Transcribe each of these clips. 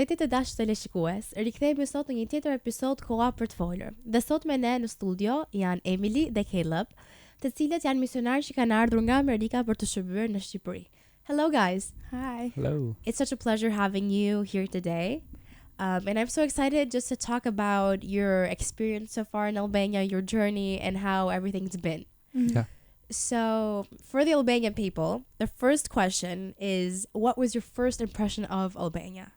Përshëndetje të dashur teleshikues, rikthehemi sot në një tjetër episod Koha Për Të Folur. Dhe sot me ne në studio janë Emily dhe Caleb, të cilët janë misionarë që kanë ardhur nga Amerika për të shërbyer në Shqipëri. Hello guys. Hi. Hello. It's such a pleasure having you here today. And I'm so excited just to talk about your experience so far in Albania, your journey, and how everything's been. Mm-hmm. Yeah. So, for the Albanian people, the first question is, what was your first impression of Albania?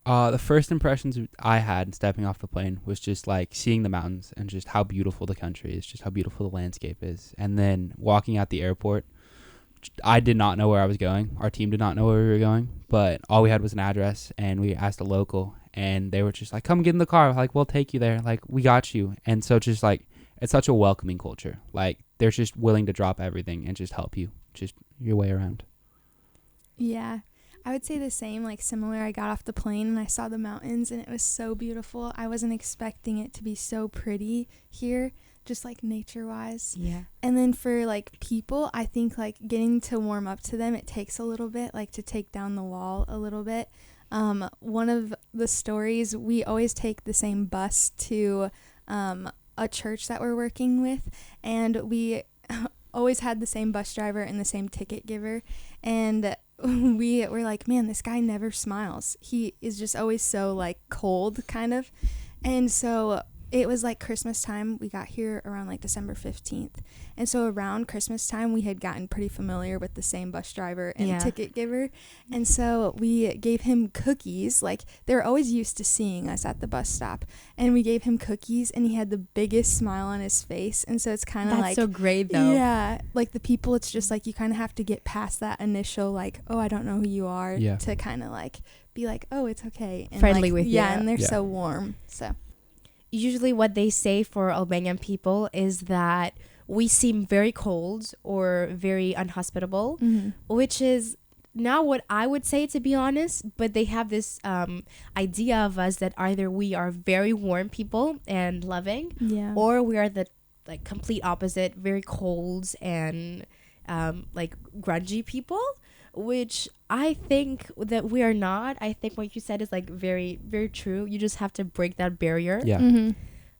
The first impressions I had stepping off the plane was just like seeing the mountains and just how beautiful the country is, just how beautiful the landscape is. And then walking out the airport, I did not know where I was going. Our team did not know where we were going, but all we had was an address, and we asked a local, and they were just like, come get in the car. Like, we'll take you there. Like, we got you. And so just like, it's such a welcoming culture. Like, they're just willing to drop everything and just help you just your way around. Yeah, I would say the same, like similar. I got off the plane and I saw the mountains and it was so beautiful. I wasn't expecting it to be so pretty here, just like nature wise. Yeah. And then for like people, I think like getting to warm up to them, it takes a little bit, like to take down the wall a little bit. One of the stories, we always take the same bus to a church that we're working with, and we always had the same bus driver and the same ticket giver, and we were like, man, this guy never smiles. He is just always so like cold kind of. And so it was like Christmas time. We got here around like December 15th. And so around Christmas time, we had gotten pretty familiar with the same bus driver and ticket giver. And so we gave him cookies. Like, they're always used to seeing us at the bus stop. And we gave him cookies, and he had the biggest smile on his face. And so it's kind of like... That's so great, though. Yeah. Like, the people, it's just like you kind of have to get past that initial, like, oh, I don't know who you are, to kind of like be like, oh, it's okay. And friendly like, with you. Yeah, and they're so warm. So... Usually what they say for Albanian people is that we seem very cold or very unhospitable, which is not what I would say, to be honest, but they have this idea of us that either we are very warm people and loving, or we are the like complete opposite, very cold and like grungy people, which I think that we are not. I think what you said is like very, very true. You just have to break that barrier. Yeah.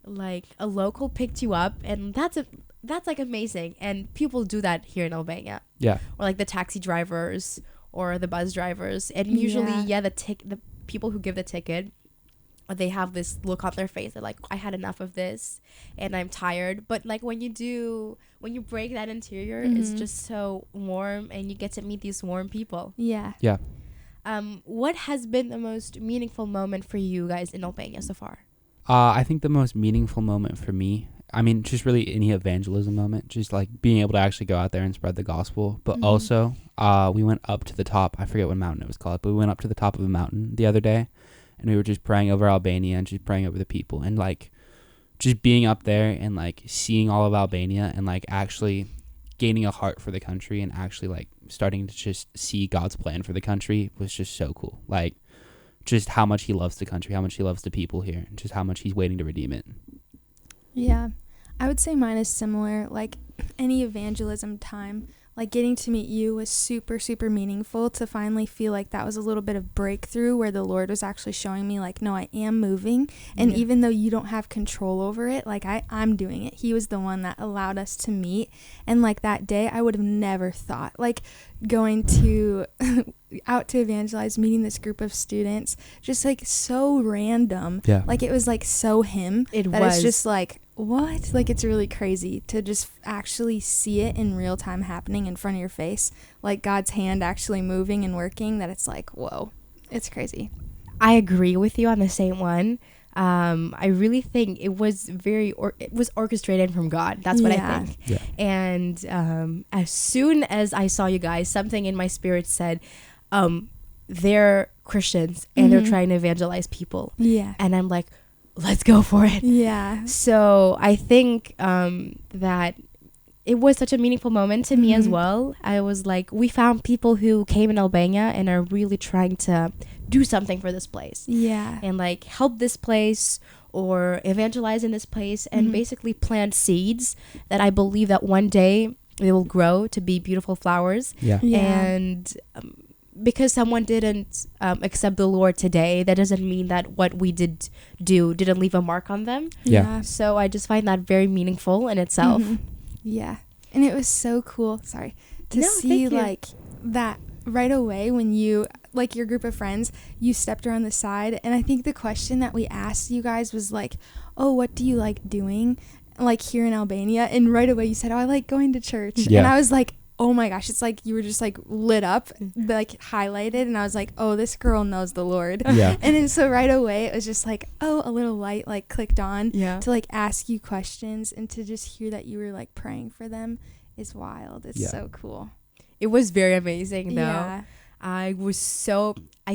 Like, a local picked you up, and that's like amazing. And people do that here in Albania. Yeah. Or like the taxi drivers or the bus drivers. And usually, the people who give the ticket, they have this look on their face. They're like, I had enough of this and I'm tired. But like when you break that interior, it's just so warm, and you get to meet these warm people. Yeah. Yeah. What has been the most meaningful moment for you guys in Albania so far? I think the most meaningful moment for me, I mean, just really any evangelism moment, just like being able to actually go out there and spread the gospel. But also, we went up to the top. I forget what mountain it was called, but we went up to the top of a mountain the other day, and we were just praying over Albania and just praying over the people, and like just being up there and like seeing all of Albania and like actually gaining a heart for the country and actually like starting to just see God's plan for the country was just so cool. Like, just how much he loves the country, how much he loves the people here, and just how much he's waiting to redeem it. Yeah, I would say mine is similar. Like, any evangelism time, like getting to meet you was super, super meaningful, to finally feel like that was a little bit of breakthrough where the Lord was actually showing me like, no, I am moving. And even though you don't have control over it, like I'm doing it. He was the one that allowed us to meet. And like that day, I would have never thought, like going to out to evangelize, meeting this group of students, just like so random. Yeah. Like it was like so him. It that was. It's just like, what? Like, it's really crazy to just actually see it in real time happening in front of your face, like God's hand actually moving and working, that it's like, whoa, it's crazy. I agree with you on the same one. I really think it was it was orchestrated from God. That's what I think. Yeah. And as soon as I saw you guys, something in my spirit said, they're Christians and they're trying to evangelize people. Yeah. And I'm like, let's go for it. Yeah. So I think that it was such a meaningful moment to me as well. I was like, we found people who came in Albania and are really trying to do something for this place. Yeah. And like help this place or evangelize in this place and basically plant seeds that I believe that one day they will grow to be beautiful flowers. Yeah. Yeah. And because someone didn't accept the Lord today, that doesn't mean that what we didn't leave a mark on them. Yeah. So I just find that very meaningful in itself. Yeah. And it was so cool, to see like that right away when you, like your group of friends, you stepped around the side. And I think the question that we asked you guys was like, oh, what do you like doing like here in Albania? And right away you said, oh, I like going to church. Yeah. And I was like, oh my gosh, it's like you were just like lit up, like highlighted, and I was like, oh, this girl knows the Lord. Yeah. And then so right away it was just like, oh, a little light like clicked on Yeah. to like ask you questions, and to just hear that you were like praying for them is wild. It's so cool. It was very amazing though. Yeah. I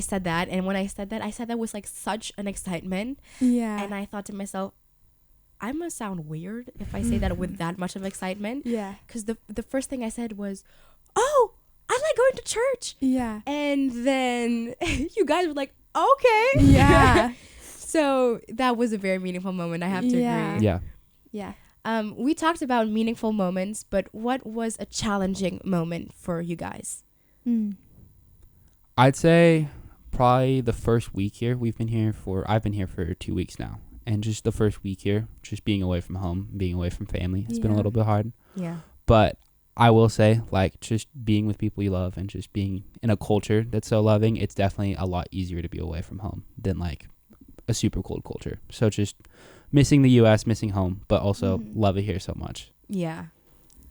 said that, and when I said that with like such an excitement. Yeah. And I thought to myself, I must sound weird if I say that with that much of excitement. Yeah. Because the first thing I said was, oh, I like going to church. Yeah. And then you guys were like, okay. Yeah. So that was a very meaningful moment, I have to agree. Yeah. Yeah. We talked about meaningful moments, but what was a challenging moment for you guys? I'd say probably the first week here. I've been here for 2 weeks now. And just the first week here, just being away from home, being away from family, it's been a little bit hard. Yeah. But I will say, like, just being with people you love and just being in a culture that's so loving, it's definitely a lot easier to be away from home than, like, a super cold culture. So just missing the U.S., missing home, but also love it here so much. Yeah.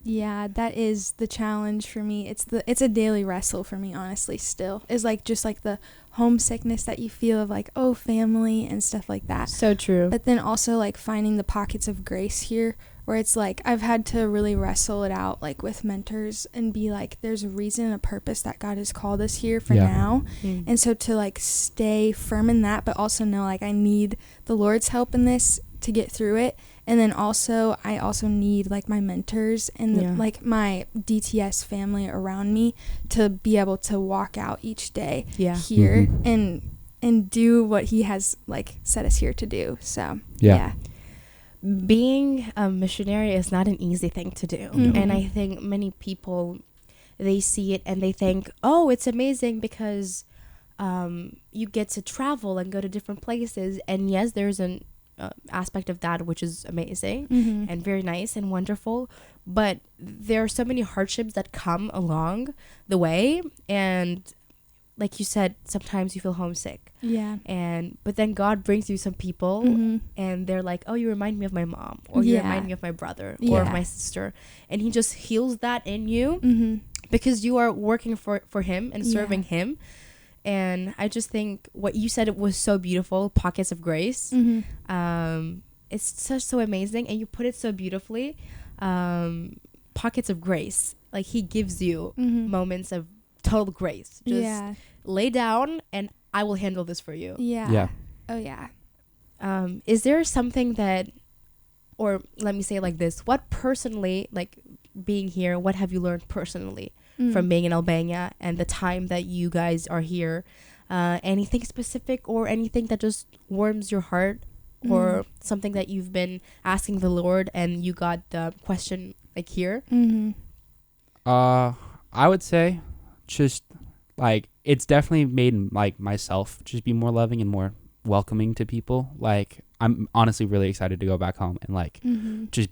Yeah, that is the challenge for me. It's a daily wrestle for me, honestly, still. Is like just like the homesickness that you feel of like, oh, family and stuff like that. So true. But then also like finding the pockets of grace here where it's like I've had to really wrestle it out like with mentors and be like, there's a reason and a purpose that God has called us here for now. And so to like stay firm in that, but also know like I need the Lord's help in this to get through it. And then also I also need like my mentors and like my DTS family around me to be able to walk out each day here and do what he has like set us here to do. So being a missionary is not an easy thing to do. And I think many people, they see it and they think, oh, it's amazing because you get to travel and go to different places. And yes, there's an aspect of that which is amazing and very nice and wonderful, but there are so many hardships that come along the way, and like you said, sometimes you feel homesick, but then God brings you some people and they're like, oh, you remind me of my mom, or you remind me of my brother or of my sister, and he just heals that in you because you are working for him and serving him. And I just think what you said, it was so beautiful, pockets of grace. It's so amazing, and you put it so beautifully. Pockets of grace, like he gives you moments of total grace. Just lay down and I will handle this for you. Oh yeah. Is there something that, or let me say it like this, what personally, like being here, what have you learned personally from being in Albania and the time that you guys are here? Anything specific or anything that just warms your heart, or something that you've been asking the Lord and you got the question like here? I would say just like it's definitely made like myself just be more loving and more welcoming to people. Like I'm honestly really excited to go back home and like just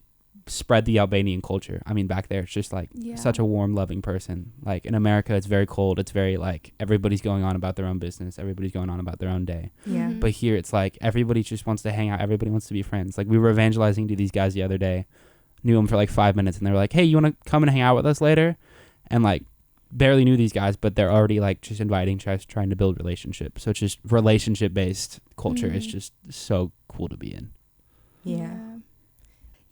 spread the Albanian culture. I mean, back there it's just like such a warm, loving person. Like in America it's very cold, it's very like everybody's going on about their own business, everybody's going on about their own day. But here it's like everybody just wants to hang out, everybody wants to be friends. Like we were evangelizing to these guys the other day, knew them for like 5 minutes, and they were like, hey, you want to come and hang out with us later? And like barely knew these guys, but they're already like just inviting, trying to build relationships. So it's just relationship-based culture is just so cool to be in.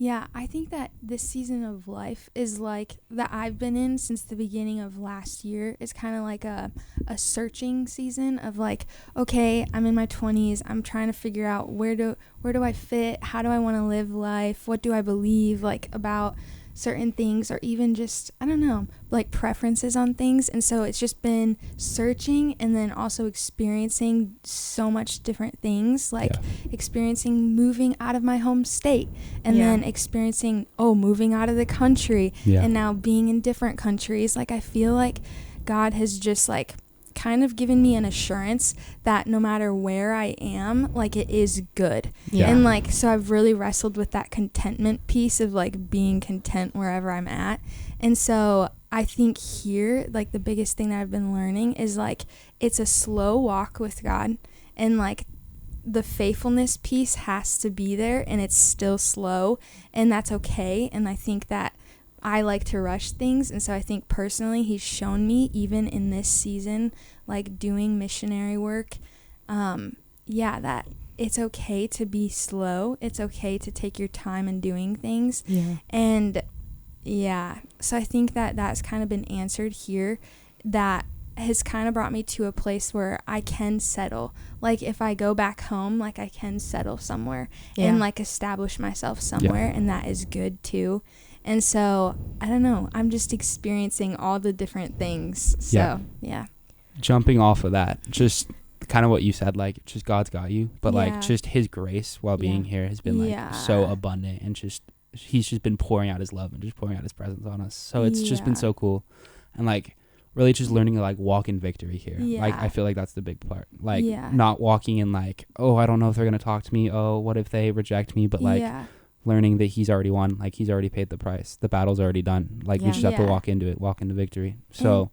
Yeah, I think that this season of life is like that I've been in since the beginning of last year. It's kind of like a searching season of like, okay, I'm in my 20s. I'm trying to figure out where do I fit? How do I want to live life? What do I believe like about certain things, or even just, I don't know, like preferences on things. And so it's just been searching and then also experiencing so much different things, like experiencing moving out of my home state, and then experiencing moving out of the country, and now being in different countries. Like I feel like God has just like kind of given me an assurance that no matter where I am, like, it is good. Yeah. And like, so I've really wrestled with that contentment piece of like being content wherever I'm at. And so I think here, like, the biggest thing that I've been learning is like, it's a slow walk with God, and like the faithfulness piece has to be there, and it's still slow, and that's okay. And I think that I like to rush things, and so I think personally he's shown me, even in this season, like doing missionary work, that it's okay to be slow. It's okay to take your time in doing things. Yeah. And so I think that that's kind of been answered here. That has kind of brought me to a place where I can settle. Like, if I go back home, like, I can settle somewhere and like establish myself somewhere, and that is good too. And so, I don't know, I'm just experiencing all the different things. So, yeah. Jumping off of that, just kind of what you said, like, just God's got you. But, like, just his grace while being here has been, like, so abundant. And just, he's just been pouring out his love and just pouring out his presence on us. So, it's just been so cool. And, like, really just learning to, like, walk in victory here. Like, I feel like that's the big part. Like, not walking in, like, oh, I don't know if they're going to talk to me. Oh, what if they reject me? But, like, learning that he's already won, like, he's already paid the price, the battle's already done, like, we just have to walk into victory. So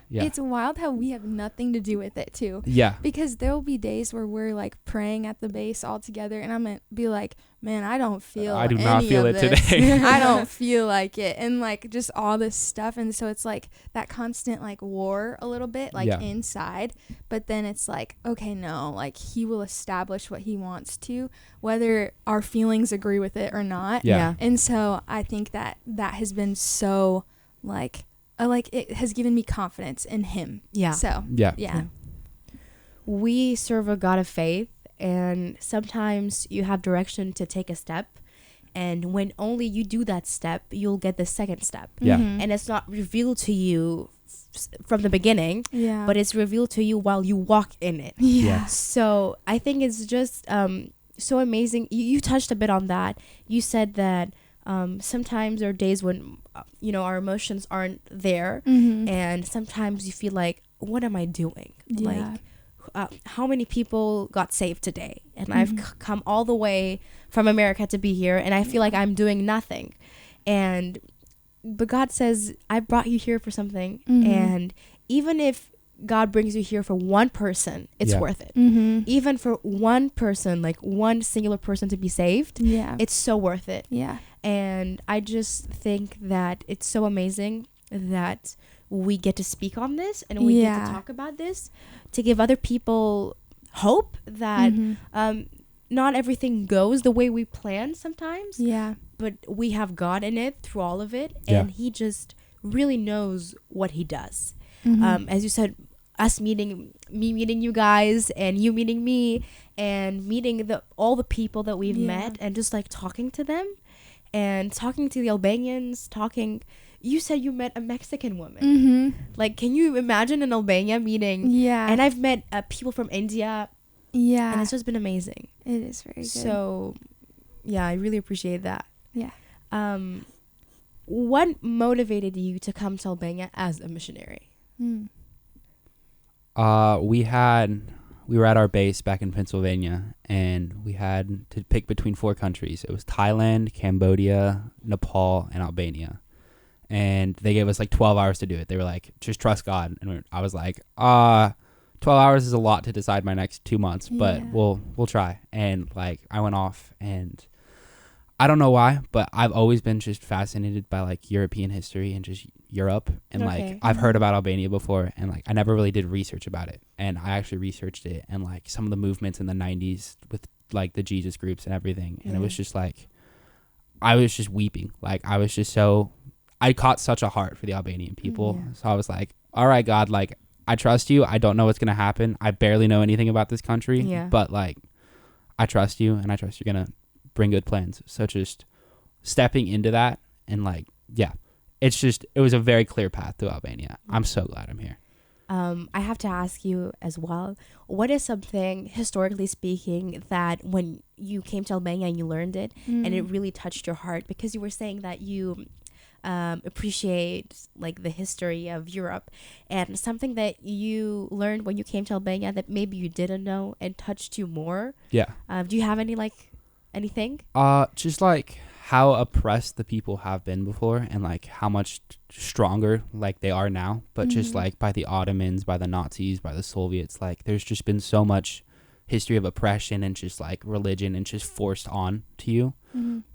it's wild how we have nothing to do with it too, because there will be days where we're like praying at the base all together, and I'm gonna be like, man, I do not feel it today. I don't feel like it, and like just all this stuff. And so it's like that constant like war a little bit, like inside, but then it's like, okay, no, like, he will establish what he wants to, whether our feelings agree with it or not. And so I think that has been so like it has given me confidence in him. So we serve a God of faith, and sometimes you have direction to take a step, and when only you do that step, you'll get the second step. And it's not revealed to you from the beginning, but it's revealed to you while you walk in it. So I think it's just so amazing. You touched a bit on that. You said that sometimes there are days when our emotions aren't there, and sometimes you feel like, what am I doing? Like, how many people got saved today? And I've come all the way from America to be here, and I feel like I'm doing nothing. But God says, I brought you here for something, and even if God brings you here for one person, it's worth it. Even for one person, like one singular person to be saved, it's so worth it. And I just think that it's so amazing that we get to speak on this, and we get to talk about this, to give other people hope that not everything goes the way we plan sometimes, but we have God in it through all of it, and he just really knows what he does. As you said, me meeting you guys, and you meeting me, and meeting all the people that we've met, and just like talking to them, and talking to the Albanians, you said you met a Mexican woman. Like, can you imagine in Albania meeting? And I've met people from India. And it's just been amazing. It is very good. So, I really appreciate that. What motivated you to come to Albania as a missionary? We were at our base back in Pennsylvania, and we had to pick between 4 countries. It was Thailand, Cambodia, Nepal, and Albania. And they gave us like 12 hours to do it. They were like, just trust God. And I was like, 12 hours is a lot to decide my next 2 months, but we'll try. And like, I went off, and I don't know why, but I've always been just fascinated by like European history and just Europe. And like, I've heard about Albania before, and like, I never really did research about it. And I actually researched it, and like some of the movements in the 90s with like the Jesus groups and everything. And it was just like, I was just weeping. Like, I caught such a heart for the Albanian people. So I was like, all right, God, like, I trust you. I don't know what's going to happen. I barely know anything about this country, but like, I trust you, and I trust you're going to bring good plans. So just stepping into that, and like, it was a very clear path to Albania. I'm so glad I'm here. I have to ask you as well, what is something, historically speaking, that when you came to Albania and you learned it, and it really touched your heart? Because you were saying that you appreciate like the history of Europe, and something that you learned when you came to Albania that maybe you didn't know and touched you more. Yeah. Do you have anything? Just like how oppressed the people have been before, and like how much stronger like they are now, but just like by the Ottomans, by the Nazis, by the Soviets, like there's just been so much history of oppression and just like religion and just forced on to you.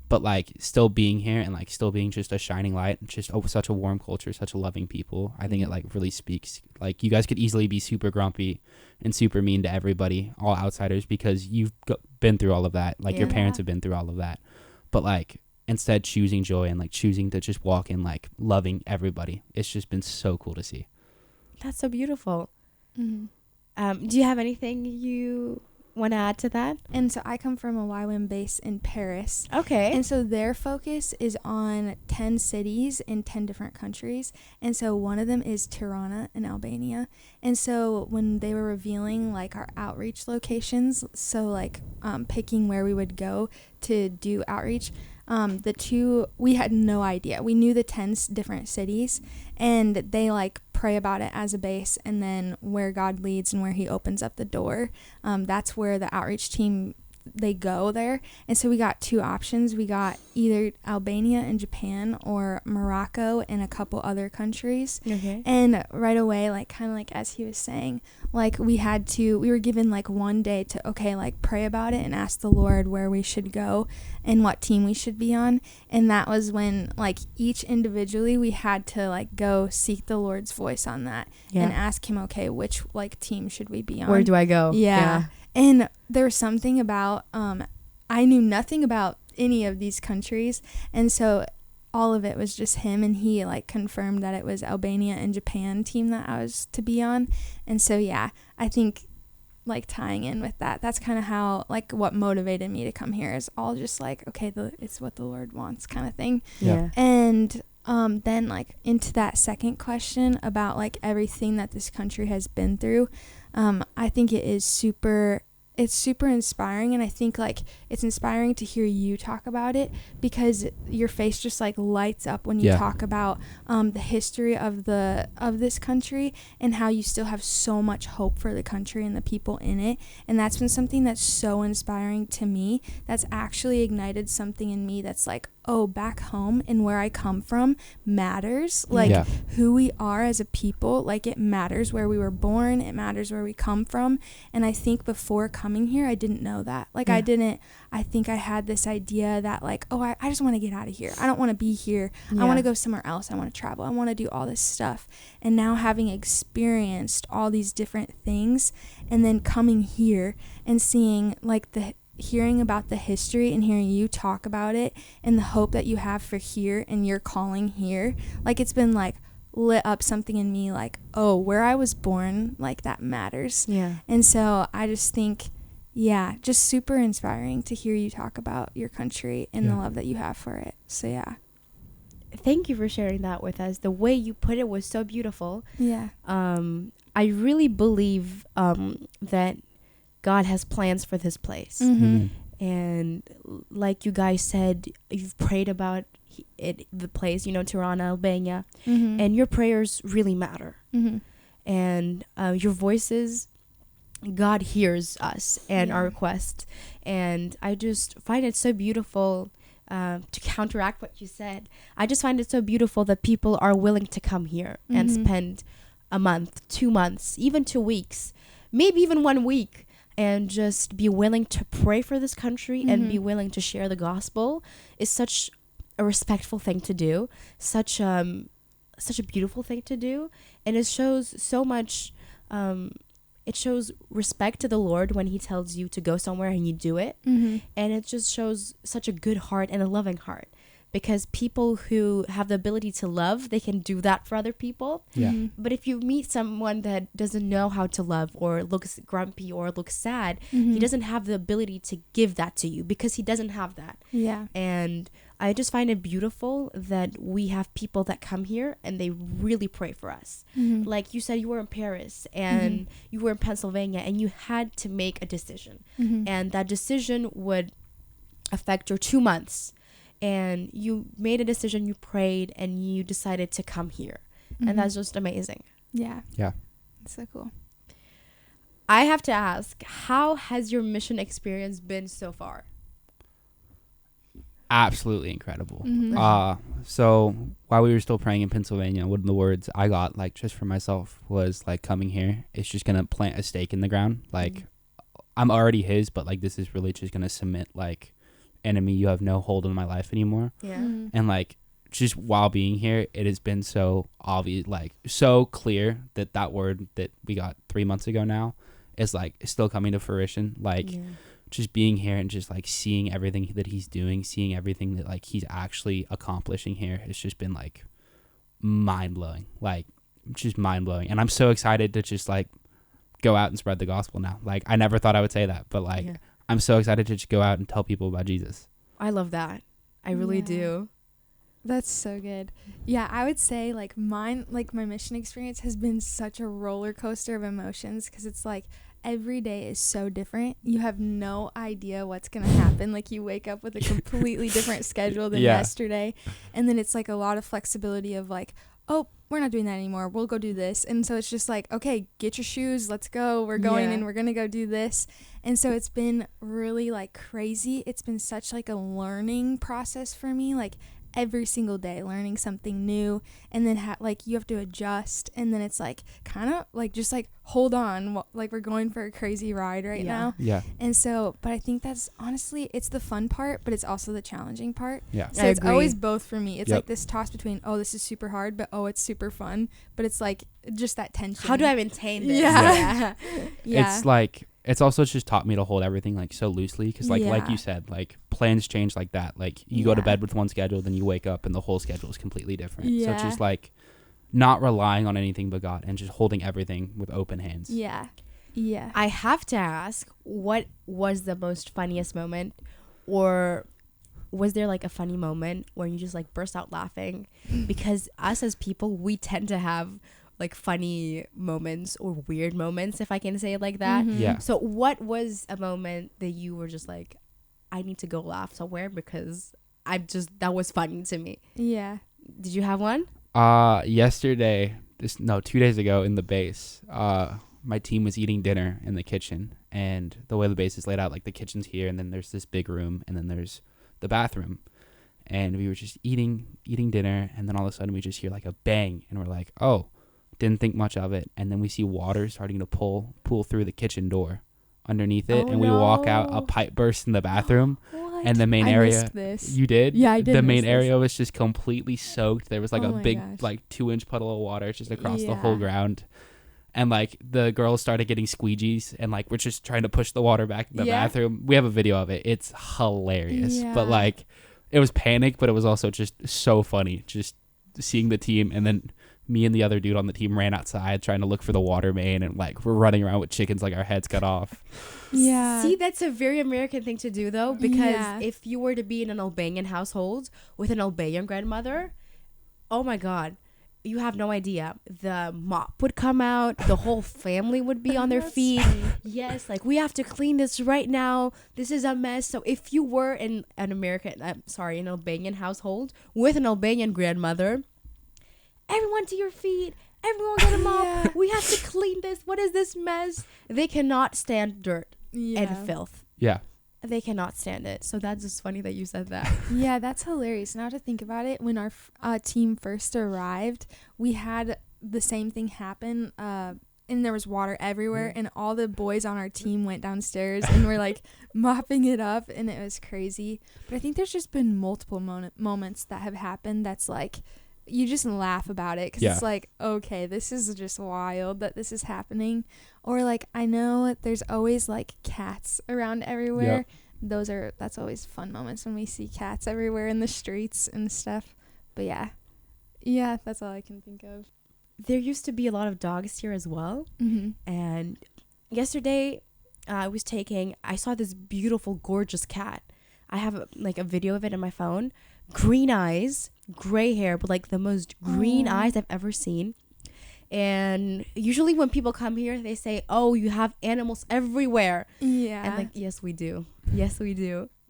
But like still being here and like still being just a shining light, just such a warm culture, such a loving people. I think it like really speaks. Like you guys could easily be super grumpy and super mean to everybody, all outsiders, because you've been through all of that. Like your parents have been through all of that. But like instead choosing joy and like choosing to just walk in like loving everybody. It's just been so cool to see. That's so beautiful. Do you have anything you want to add to that? And so I come from a YWAM base in Paris. Okay. And so their focus is on 10 cities in 10 different countries. And so one of them is Tirana in Albania. And so when they were revealing like our outreach locations, so like picking where we would go to do outreach, we had no idea. We knew the 10 different cities, and they like pray about it as a base, and then where God leads and where he opens up the door, that's where the outreach team, they go there. And so we got two options. We got either Albania and Japan, or Morocco and a couple other countries. Okay. And right away, like kind of like as he was saying, like we were given like one day to like pray about it and ask the Lord where we should go and what team we should be on. And that was when like each individually we had to like go seek the Lord's voice on that and ask him, okay, which like team should we be on? Where do I go? Yeah. And there was something about, I knew nothing about any of these countries. And so all of it was just him. And he like confirmed that it was Albania and Japan team that I was to be on. And so, yeah, I think like tying in with that, that's kind of how like what motivated me to come here is all just like, okay, it's what the Lord wants kind of thing. Yeah. And then like into that second question about like everything that this country has been through, I think it's super inspiring. And I think like it's inspiring to hear you talk about it, because your face just like lights up when you talk about the history of this country and how you still have so much hope for the country and the people in it. And that's been something that's so inspiring to me, that's actually ignited something in me that's like, oh, back home and where I come from matters. Like who we are as a people, like it matters where we were born, it matters where we come from. And I think before coming here, I didn't know that. Like I think I had this idea that like, oh, I just want to get out of here. I don't want to be here. I want to go somewhere else. I want to travel. I want to do all this stuff. And now having experienced all these different things and then coming here and seeing like hearing about the history and hearing you talk about it and the hope that you have for here and your calling here, like it's been like lit up something in me like, oh, where I was born, like that matters. Yeah. And so I just think, just super inspiring to hear you talk about your country and the love that you have for it. So yeah. Thank you for sharing that with us. The way you put it was so beautiful. Yeah. I really believe that God has plans for this place. And like you guys said, you've prayed about the place, Tirana, Albania, and your prayers really matter. And your voices, God hears us and our requests. And I just find it so beautiful to counteract what you said. I just find it so beautiful that people are willing to come here and spend a month, 2 months, even 2 weeks, maybe even 1 week, and just be willing to pray for this country and be willing to share the gospel is such a respectful thing to do, such a beautiful thing to do. And it shows so much, it shows respect to the Lord when he tells you to go somewhere and you do it. And it just shows such a good heart and a loving heart, because people who have the ability to love, they can do that for other people. But if you meet someone that doesn't know how to love, or looks grumpy or looks sad, he doesn't have the ability to give that to you, because he doesn't have that. And I just find it beautiful that we have people that come here and they really pray for us. Like you said, you were in Paris and you were in Pennsylvania, and you had to make a decision. And that decision would affect your 2 months. and you made a decision, you prayed, and you decided to come here. And that's just amazing. Yeah. Yeah. It's so cool. I have to ask, how has your mission experience been so far? Absolutely incredible. So while we were still praying in Pennsylvania, one of the words I got, like, just for myself was, like, coming here, it's just gonna plant a stake in the ground. Like, I'm already his, but, like, this is really just gonna cement, like, enemy, you have no hold on my life anymore. Yeah. And, like, just while being here, it has been so obvious, like, so clear that that word that we got 3 months ago now is, like, still coming to fruition. Like, just being here and just, like, seeing everything that he's doing, seeing everything that, like, he's actually accomplishing here, it's just been, like, mind-blowing. Like, just mind-blowing. And I'm so excited to just, like, go out and spread the gospel now. Like, I never thought I would say that, but, like, I'm so excited to just go out and tell people about Jesus. I love that. I really do. That's so good. Yeah, I would say, like, my mission experience has been such a roller coaster of emotions, because it's like every day is so different. You have no idea what's going to happen. Like, you wake up with a completely different schedule than yesterday. And then it's like a lot of flexibility of, like, oh, we're not doing that anymore. We'll go do this. And so it's just like, okay, get your shoes. Let's go. We're going and we're going to go do this. And so it's been really, like, crazy. It's been such, like, a learning process for me. Like, every single day learning something new, and then like you have to adjust, and then it's like kind of like just like hold on, like we're going for a crazy ride right now. And so, but I think that's honestly, it's the fun part, but it's also the challenging part. So it's always both for me. It's like this toss between, oh, this is super hard, but oh, it's super fun. But it's like just that tension. How do I maintain this? It's like, it's also just taught me to hold everything, like, so loosely, because like you said, like, plans change like that. Like, you go to bed with one schedule, then you wake up and the whole schedule is completely different. So it's just like not relying on anything but God and just holding everything with open hands. I have to ask, what was the most funniest moment, or was there like a funny moment where you just like burst out laughing? Because us as people, we tend to have like funny moments or weird moments, if I can say it like that. So what was a moment that you were just like, I need to go laugh somewhere because that was funny to me? Did you have one? Yesterday, 2 days ago in the base, my team was eating dinner in the kitchen, and the way the base is laid out, like, the kitchen's here, and then there's this big room, and then there's the bathroom. And we were just eating dinner, and then all of a sudden we just hear like a bang, and we're like, oh, didn't think much of it. And then we see water starting to pool through the kitchen door underneath it, and we walk out, a pipe burst in the bathroom. And the main area, you did? Yeah, I did. The main area was just completely soaked. There was like a big like 2-inch puddle of water just across the whole ground. And like the girls started getting squeegees, and like we're just trying to push the water back in the bathroom. We have a video of it. It's hilarious. But like, it was panic, but it was also just so funny just seeing the team. And then me and the other dude on the team ran outside trying to look for the water main, and like we're running around with chickens like our heads cut off. See, that's a very American thing to do though, because if you were to be in an Albanian household with an Albanian grandmother, oh my God, you have no idea. The mop would come out, the whole family would be on their feet. Yes, like, we have to clean this right now. This is a mess. So if you were in an an Albanian household with an Albanian grandmother, everyone to your feet, everyone get a mop. We have to clean this. What is this mess? They cannot stand dirt and filth. They cannot stand it. So that's just funny that you said that. Yeah, that's hilarious. Now to think about it, when our team first arrived, we had the same thing happen, and there was water everywhere, and all the boys on our team went downstairs and were like mopping it up, and it was crazy. But I think there's just been multiple moments that have happened that's like, you just laugh about it, because it's like, okay, this is just wild that this is happening. Or like, I know there's always like cats around everywhere. That's always fun moments when we see cats everywhere in the streets and stuff. But yeah, that's all I can think of. There used to be a lot of dogs here as well. And yesterday I saw this beautiful, gorgeous cat. I have a video of it on my phone. Green eyes, gray hair, but like the most green eyes I've ever seen. And usually when people come here, they say, oh, you have animals everywhere. And like, yes, we do.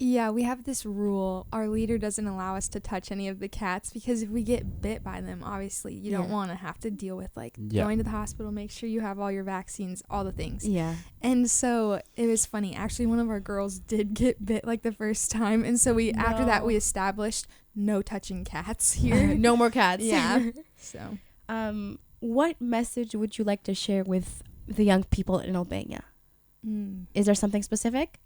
Yeah, we have this rule. Our leader doesn't allow us to touch any of the cats because if we get bit by them, obviously you don't want to have to deal with like going to the hospital, make sure you have all your vaccines, all the things. Yeah. And so it was funny. Actually, one of our girls did get bit like the first time. And so after that, we established no touching cats here. No more cats. Yeah. So, what message would you like to share with the young people in Albania? Is there something specific?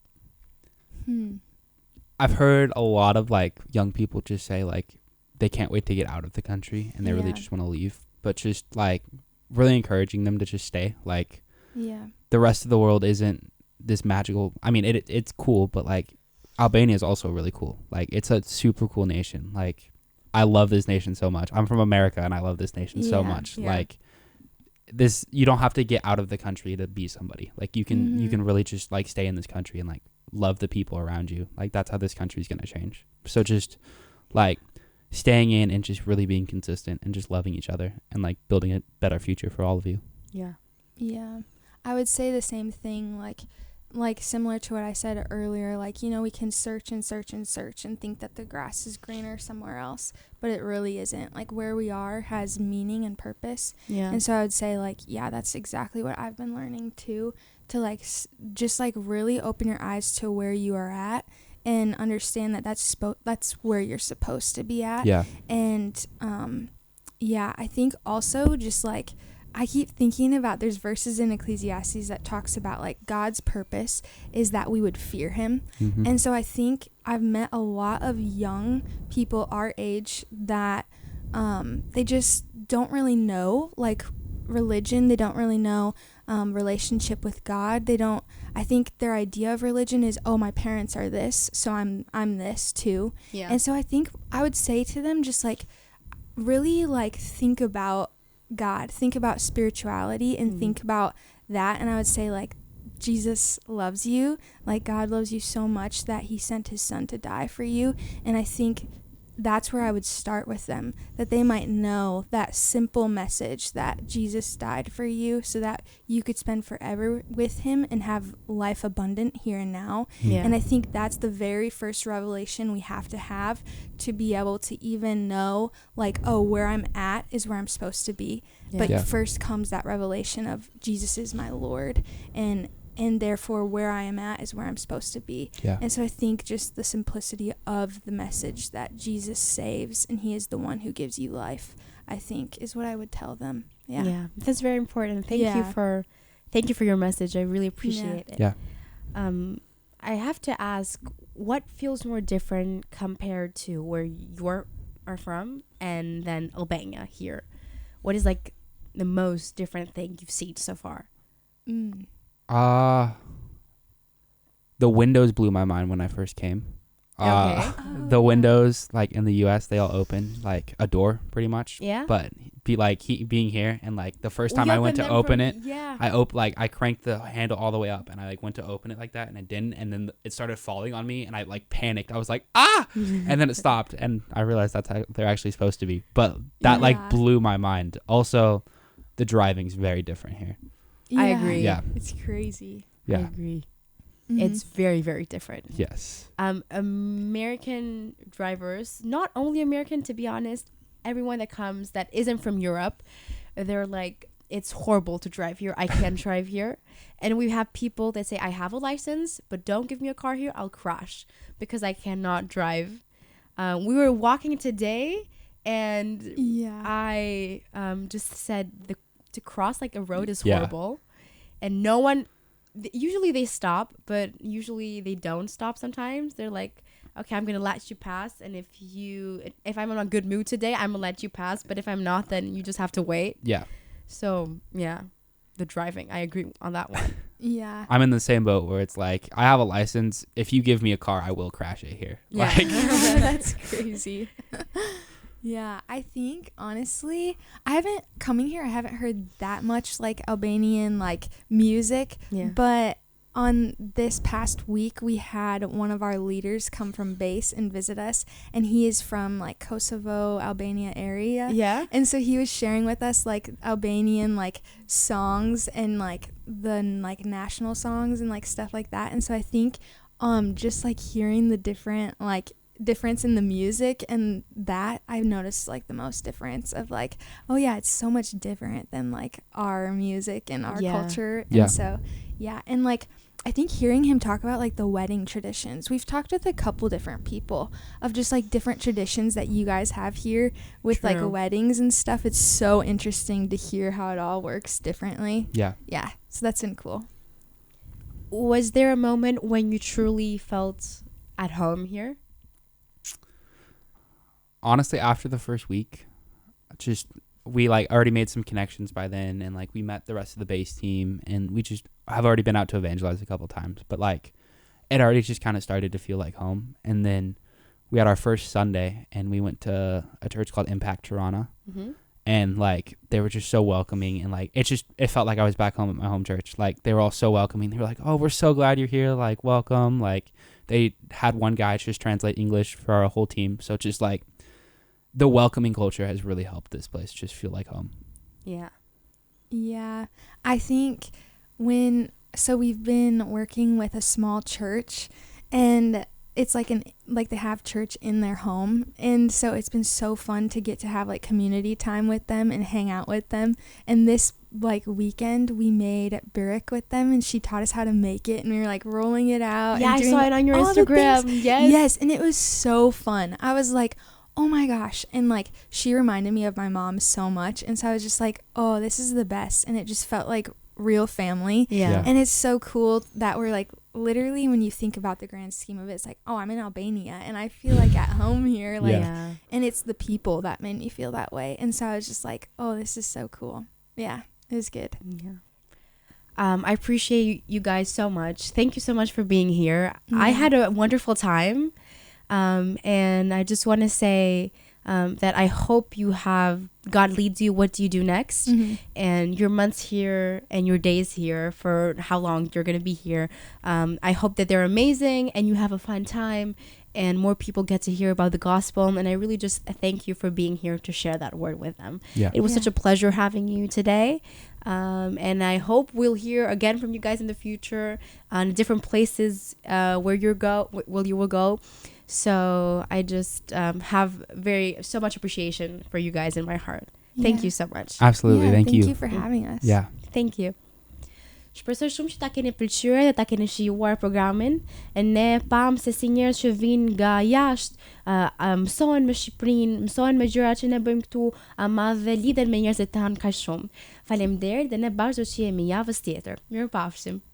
I've heard a lot of like young people just say like they can't wait to get out of the country and they really just want to leave, but just like really encouraging them to just stay. Like, the rest of the world isn't this magical. I mean, it's cool, but like Albania is also really cool. Like, it's a super cool nation. Like, I love this nation so much. I'm from America and I love this nation so much. Like, this, you don't have to get out of the country to be somebody. Like, you can really just like stay in this country and like love the people around you. Like, that's how this country is going to change. So just like staying in and just really being consistent and just loving each other and like building a better future for all of you. Yeah, I would say the same thing, like similar to what I said earlier. Like, you know, we can search and search and search and think that the grass is greener somewhere else, but it really isn't. Like, where we are has meaning and purpose. And so I would say like, that's exactly what I've been learning too, to like just like really open your eyes to where you are at and understand that that's where you're supposed to be at. And I think also just like, I keep thinking about, there's verses in Ecclesiastes that talks about like God's purpose is that we would fear him. And so I think I've met a lot of young people our age that they just don't really know like religion. They don't really know relationship with God. I think their idea of religion is, oh, my parents are this, so I'm this too. And so I think I would say to them, just like really like think about God, think about spirituality and think about that. And I would say like Jesus loves you, like God loves you so much that he sent his son to die for you. And I think that's where I would start with them, that they might know that simple message that Jesus died for you so that you could spend forever with him and have life abundant here and now. And I think that's the very first revelation we have to be able to even know like, oh, where I'm at is where I'm supposed to be. But first comes that revelation of Jesus is my Lord, and therefore where I am at is where I'm supposed to be. And so I think just the simplicity of the message that Jesus saves and he is the one who gives you life, I think is what I would tell them. That's very important. Thank you for your message. I really appreciate it. I have to ask, what feels more different compared to where you are from and then Albania here? What is like the most different thing you've seen so far? The windows blew my mind when I first came. The windows, like in the US, they all open like a door pretty much. But being here and like the first time I went to open it, I cranked the handle all the way up and I like went to open it like that and I didn't, and then it started falling on me and I like panicked. I was like, and then it stopped and I realized that's how they're actually supposed to be. But that like blew my mind. Also, the driving's very different here. I agree. It's crazy. I agree. It's very, very different. Yes. American drivers, not only American, to be honest, everyone that comes that isn't from Europe, they're like, it's horrible to drive here. I can't drive here. And we have people that say, I have a license, but don't give me a car here. I'll crash because I cannot drive. We were walking today and I just said to cross like a road is horrible. And no one, usually they stop, but usually they don't stop sometimes. They're like, okay, I'm gonna let you pass, and if I'm in a good mood today, I'm gonna let you pass, but if I'm not, then you just have to wait. So the driving, I agree on that one. I'm in the same boat where it's like, I have a license, if you give me a car I will crash it here. Like that's crazy. I think honestly, coming here, I haven't heard that much like Albanian like music, but on this past week we had one of our leaders come from base and visit us, and he is from like Kosovo, Albania area. And so he was sharing with us like Albanian like songs and like the like national songs and like stuff like that. And so I think just like hearing the difference in the music, and that I've noticed like the most difference of like, oh yeah, it's so much different than like our music and our culture. And so and like I think hearing him talk about like the wedding traditions, we've talked with a couple different people of just like different traditions that you guys have here with like weddings and stuff. It's so interesting to hear how it all works differently. So that's been cool. Was there a moment when you truly felt at home here? Honestly, after the first week, just we like already made some connections by then, and like we met the rest of the base team, and we just have already been out to evangelize a couple times, but like it already just kind of started to feel like home. And then we had our first Sunday, and we went to a church called Impact Tirana, and like they were just so welcoming, and like it felt like I was back home at my home church. Like they were all so welcoming. They were like, "Oh, we're so glad you're here. Like welcome." Like they had one guy just translate English for our whole team, so just like the welcoming culture has really helped this place just feel like home. Yeah, I think we've been working with a small church, and it's like they have church in their home, and so it's been so fun to get to have like community time with them and hang out with them. And this like weekend we made burek with them, and she taught us how to make it, and we were like rolling it out. I saw it on your Instagram. Yes, and it was so fun. I was like, oh my gosh. And like she reminded me of my mom so much, and so I was just like, oh, this is the best. And it just felt like real family. And it's so cool that we're like, literally when you think about the grand scheme of it, it's like, oh, I'm in Albania and I feel like at home here, like and it's the people that made me feel that way. And so I was just like, oh, this is so cool. It was good. I appreciate you guys so much. Thank you so much for being here. I had a wonderful time. And I just want to say that I hope God leads you what do you do next, and your months here and your days here for how long you're going to be here. I hope that they're amazing and you have a fun time and more people get to hear about the gospel. And I really just thank you for being here to share that word with them. It was such a pleasure having you today. And I hope we'll hear again from you guys in the future on different places where you will go. So I just have so much appreciation for you guys in my heart. Thank you so much. Absolutely. Thank you. Thank you for having us. Thank you. Shpresoj shumë që ta keni pëlqyer dhe ta keni shijuar programin. E ne pam se si njerëz që vinë nga jashtë mësohen me Shqipërinë, mësohen me gjërat që ne bëjmë këtu, ama dhe lidhen me njerëzit tanë kaq shumë. Faleminderit dhe ne bashkë do të jemi javës tjetër. Mirupafshim.